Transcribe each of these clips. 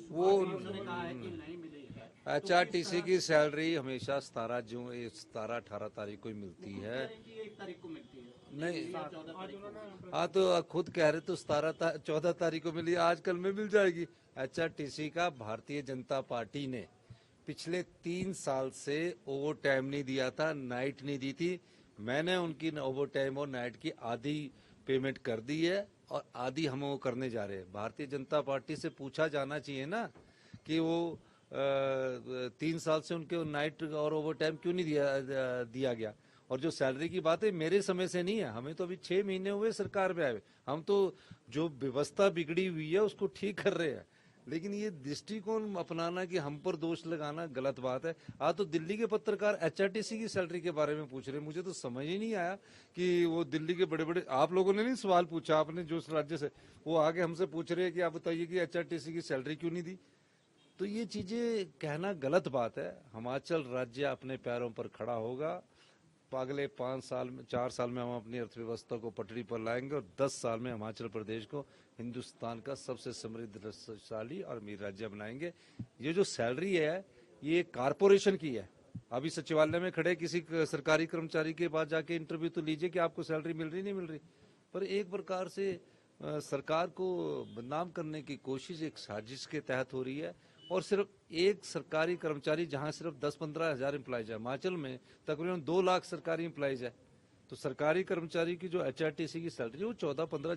वो HRTC की salary हमेशा 17-18 तारीख को ही मिलती है। नहीं, हाँ तो खुद कह रहे तो 14 तारीख को मिली, आजकल में मिल जाएगी। HRTC का भारतीय जनता पार्टी ने पिछले 3 साल से ओवर टाइम नहीं दिया था, नाइट नहीं दी थी। मैंने उनकी ओवर टाइम और नाइट की आधी पेमेंट कर दी है और आधी हम वो करने जा रहे हैं। भारतीय जनता पार्टी से पूछा जाना चाहिए ना कि वो 3 साल से उनके नाइट और ओवर टाइम क्यों नहीं दिया गया। और जो सैलरी की बात है मेरे समय से नहीं है, हमें तो अभी 6 महीने हुए सरकार में आए। हम तो जो व्यवस्था बिगड़ी हुई है उसको ठीक कर रहे हैं, लेकिन ये दृष्टिकोण अपनाना कि हम पर दोष लगाना गलत बात है। आज तो दिल्ली के पत्रकार HRTC की सैलरी के बारे में पूछ रहे, मुझे तो समझ ही नहीं आया कि वो दिल्ली के बड़े बड़े, आप लोगों ने नहीं सवाल पूछा, आपने जो राज्य से, वो आगे हमसे पूछ रहे हैं कि आप बताइए कि HRTC की सैलरी क्यों नहीं दी। तो ये चीजें कहना गलत बात है। हिमाचल राज्य अपने पैरों पर खड़ा होगा। अगले 4 साल में हम अपनी अर्थव्यवस्था को पटरी पर लाएंगे और 10 साल में हिमाचल प्रदेश को हिंदुस्तान का सबसे समृद्धशाली और अमीर राज्य बनाएंगे। ये जो सैलरी है ये कारपोरेशन की है। अभी सचिवालय में खड़े किसी सरकारी कर्मचारी के पास जाके इंटरव्यू तो लीजिए कि आपको सैलरी मिल रही नहीं मिल रही। पर एक प्रकार से सरकार को बदनाम करने की कोशिश एक साजिश के तहत हो रही है। और सिर्फ एक सरकारी कर्मचारी, जहां सिर्फ 10-15 हजार एम्प्लॉइज है, हिमाचल में तकरीबन 2 लाख सरकारी एम्प्लॉइज है, तो सरकारी कर्मचारी की जो HRTC की सैलरी वो 14-15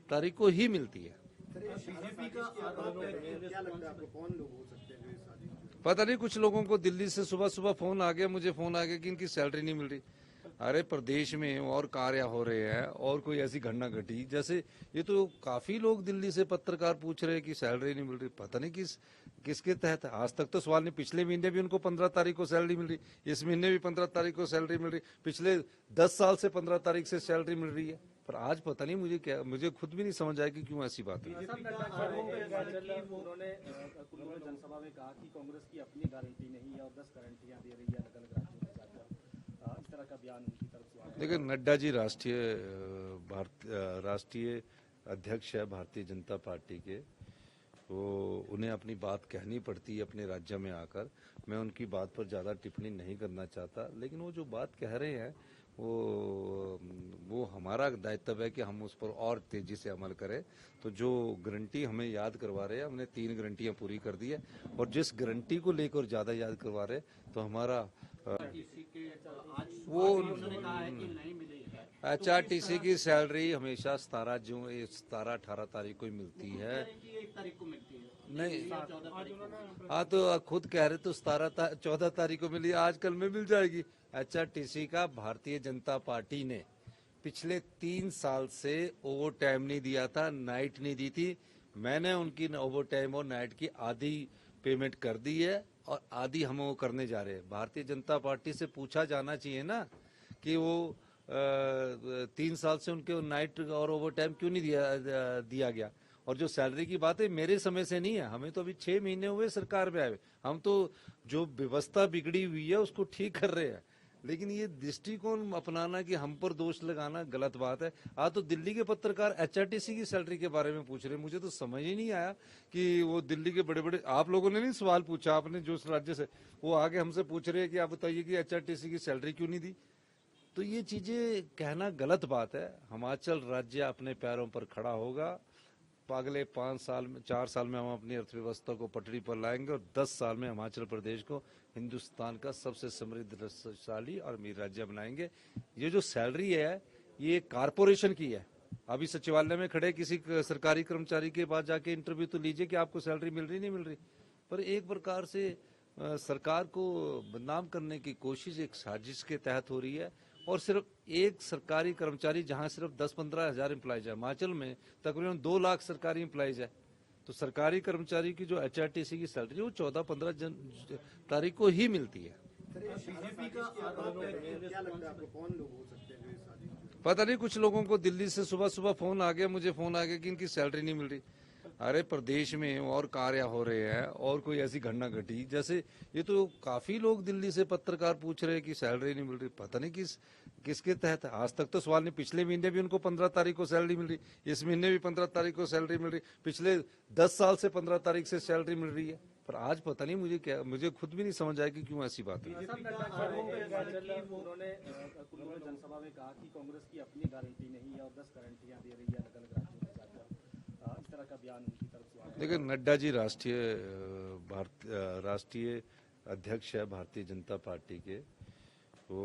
तारीख को ही मिलती है। बीजेपी का आरोप है, क्या लगता है आपको कौन लोग हो सकते हैं जो इस साजिश? पता नहीं, कुछ लोगों को दिल्ली से सुबह सुबह फोन आ गया, मुझे फोन आ गया कि इनकी सैलरी नहीं मिल रही। अरे प्रदेश में और कार्य हो रहे हैं और कोई ऐसी घटना घटी, जैसे ये तो काफी लोग दिल्ली से पत्रकार पूछ रहे हैं कि सैलरी नहीं मिल रही। पता नहीं किसके तहत। आज तक तो सवाल नहीं, पिछले महीने भी उनको 15 तारीख को सैलरी मिल रही, इस महीने भी 15 तारीख को सैलरी मिल रही, पिछले 10 साल से 15 तारीख से सैलरी मिल रही है। पर आज पता नहीं मुझे खुद भी नहीं समझ आया कि क्यों ऐसी बात है। उन्होंने जनसभा में कहा कि कांग्रेस की अपनी गारंटी नहीं है और 10 गारंटियां दे रही है अलग अलग राज्यों में जाकर, इस तरह का बयान उनकी तरफ से। देखिए, नड्डा जी राष्ट्रीय अध्यक्ष है भारतीय जनता पार्टी के, तो उन्हें अपनी बात कहनी पड़ती है अपने राज्य में आकर। मैं उनकी बात पर ज़्यादा टिप्पणी नहीं करना चाहता, लेकिन वो जो बात कह रहे हैं वो हमारा दायित्व है कि हम उस पर और तेजी से अमल करें। तो जो गारंटी हमें याद करवा रहे हैं, हमने 3 गारंटियां पूरी कर दी है, और जिस गारंटी को लेकर ज़्यादा याद करवा रहे तो हमारा वो HRTC की सैलरी हमेशा 17-18 तारीख को ही मिलती है। नहीं, हाँ तो खुद कह रहे तो 14 तारीख को मिली, आजकल में मिल जाएगी। HRTC का भारतीय जनता पार्टी ने पिछले 3 साल से ओवर टाइम नहीं दिया था, नाइट नहीं दी थी। मैंने उनकी ओवर टाइम और नाइट की आधी पेमेंट कर दी है और आधी हम वो करने जा रहे हैं। भारतीय जनता पार्टी से पूछा जाना चाहिए ना कि वो 3 साल से उनके नाइट और ओवर टाइम क्यों नहीं दिया गया। और जो सैलरी की बात है मेरे समय से नहीं है, हमें तो अभी 6 महीने हुए सरकार में आए। हम तो जो व्यवस्था बिगड़ी हुई है उसको ठीक कर रहे हैं, लेकिन ये दृष्टिकोण अपनाना कि हम पर दोष लगाना गलत बात है। आज तो दिल्ली के पत्रकार HRTC की सैलरी के बारे में पूछ रहे, मुझे तो समझ ही नहीं आया कि वो दिल्ली के बड़े बड़े, आप लोगों ने नहीं सवाल पूछा, आपने जो राज्य से, वो आगे हमसे पूछ रहे हैं कि आप बताइए कि HRTC की सैलरी क्यों नहीं दी। तो ये चीजें कहना गलत बात है। हिमाचल राज्य अपने पैरों पर खड़ा होगा। अगले 4 साल में हम अपनी अर्थव्यवस्था को पटरी पर लाएंगे और 10 साल में हिमाचल प्रदेश को हिंदुस्तान का सबसे समृद्धशाली और अमीर राज्य बनाएंगे। ये जो सैलरी है ये कारपोरेशन की है। अभी सचिवालय में खड़े किसी सरकारी कर्मचारी के पास जाके इंटरव्यू तो लीजिए कि आपको सैलरी मिल रही नहीं मिल रही। पर एक प्रकार से सरकार को बदनाम करने की कोशिश एक साजिश के तहत हो रही है। और सिर्फ एक सरकारी कर्मचारी, जहां सिर्फ 10-15 हजार एम्प्लॉइज है, हिमाचल में तकरीबन 2 लाख सरकारी एम्प्लॉइज है, तो सरकारी कर्मचारी की जो HRTC की सैलरी वो 14-15 तारीख को ही मिलती है। बीजेपी का आरोप है, क्या लगता है आपको कौन लोग हो सकते हैं जो इस साजिश? पता नहीं, कुछ लोगों को दिल्ली से सुबह सुबह फोन आ गया, मुझे फोन आ गया कि इनकी सैलरी नहीं मिल रही। अरे प्रदेश में और कार्य हो रहे हैं और कोई ऐसी घटना घटी, जैसे ये तो काफी लोग दिल्ली से पत्रकार पूछ रहे हैं कि सैलरी नहीं मिल रही। पता नहीं किसके तहत? आज तक तो सवाल नहीं। पिछले महीने भी उनको 15 तारीख को सैलरी मिल रही, इस महीने भी 15 तारीख को सैलरी मिल रही, पिछले 10 साल से 15 तारीख से सैलरी मिल रही है। पर आज पता नहीं मुझे क्या, मुझे खुद भी नहीं समझ आया कि क्यों ऐसी बात है। उन्होंने जनसभा में कहा कि कांग्रेस की अपनी गारंटी नहीं है और 10 गारंटियां दे रही है अलग अलग राज्यों में जाकर। इस तरह का बयान उनकी तरफ से आया। देखिए, नड्डा जी राष्ट्रीय अध्यक्ष है भारतीय जनता पार्टी के, तो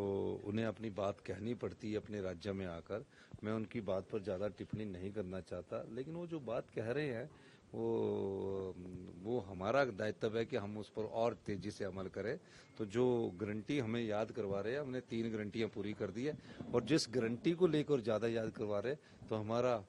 उन्हें अपनी बात कहनी पड़ती है अपने राज्य में आकर। मैं उनकी बात पर ज़्यादा टिप्पणी नहीं करना चाहता, लेकिन वो जो बात कह रहे हैं वो हमारा दायित्व है कि हम उस पर और तेजी से अमल करें। तो जो गारंटी हमें याद करवा रहे हैं, हमने 3 गारंटियां पूरी कर दी है, और जिस गारंटी को लेकर ज़्यादा याद करवा रहे हैं, तो हमारा